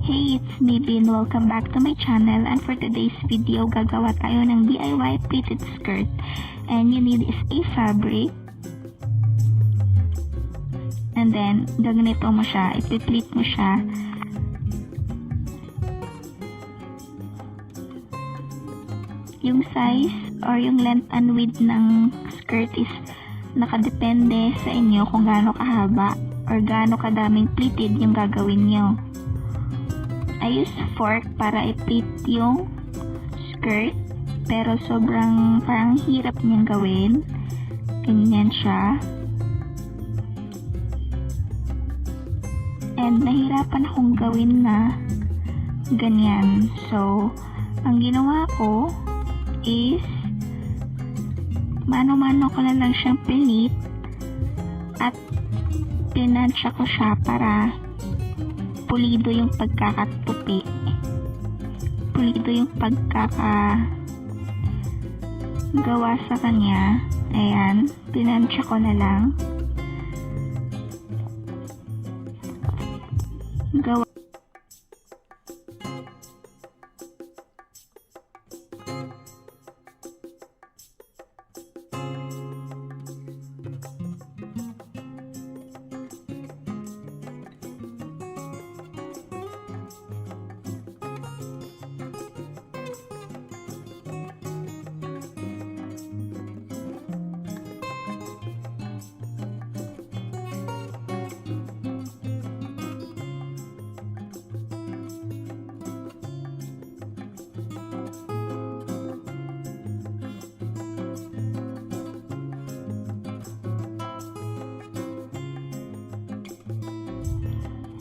Hey, it's me Bin. Welcome back to my channel, and for today's video, gagawa tayo ng DIY pleated skirt. And you need is a fabric. And then, gaganito mo siya, ipipleat mo siya. Yung size or yung length and width ng skirt is nakadepende sa inyo kung gaano kahaba or gaano kadaming pleated yung gagawin nyo. I use fork para i-pleat yung skirt, pero sobrang parang hirap niyang gawin. Ganyan siya. And nahirapan akong gawin na ganyan. So, ang ginawa ko is mano-mano ko na lang siyang pilit at pinansya ko siya para pulido yung pagkakatupi. Pulido yung pagkakagawa sa kanya. Ayan, pinansya ko na lang. Gawa.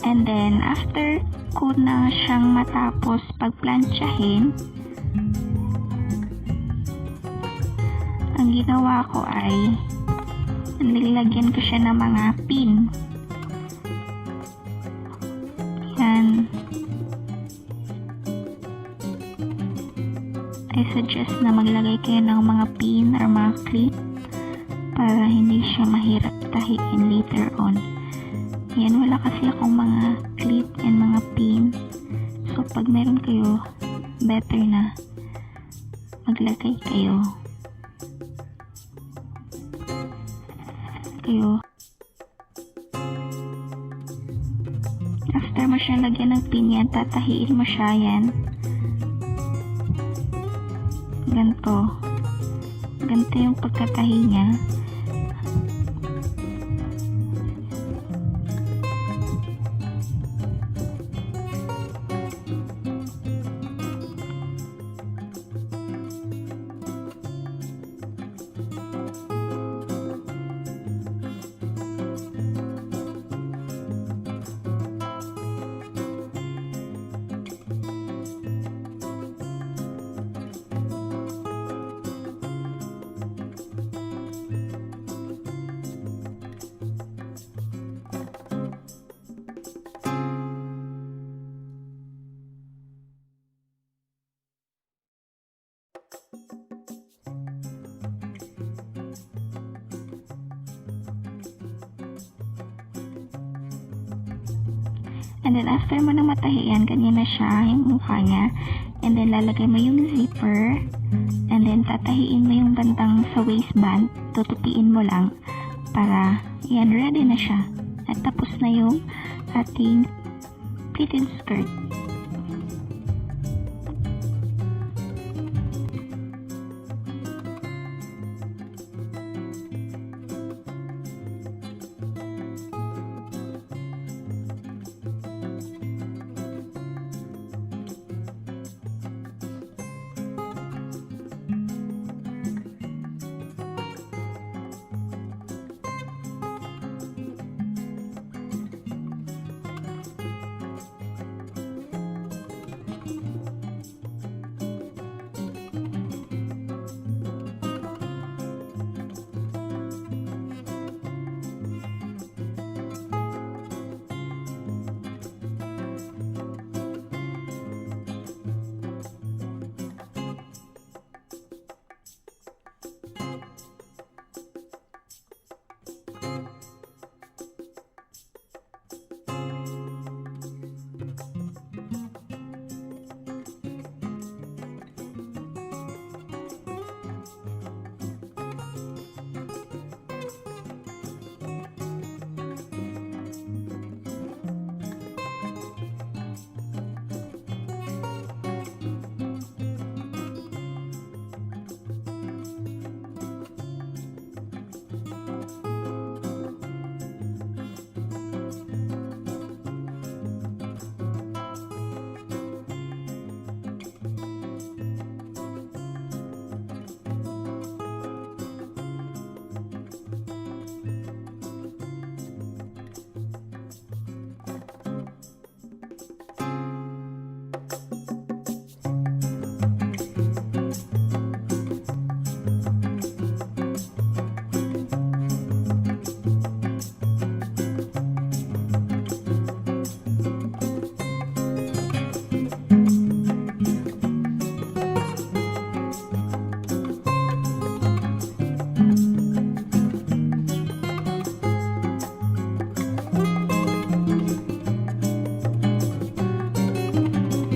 And then, after ko na siyang matapos pagplansyahin, ang ginawa ko ay nilagyan ko siya ng mga pin. Yan. I suggest na maglagay kayo ng mga pin or mga clip para hindi siya mahirap tahiin later on. Yan, wala kasi akong mga clip and mga pin. So, pag meron kayo, better na maglagay kayo. After mo siya lagyan ng pin yan, tatahiin mo siya yan. Ganto. Ganto yung pagkatahi niya. And then, after mo na matahiyan, ganyan na siya, yung mukha niya. And then, lalagay mo yung zipper. And then, tatahiin mo yung bandang sa waistband. Tutupiin mo lang para, yan, ready na siya. At tapos na yung ating pleated skirt.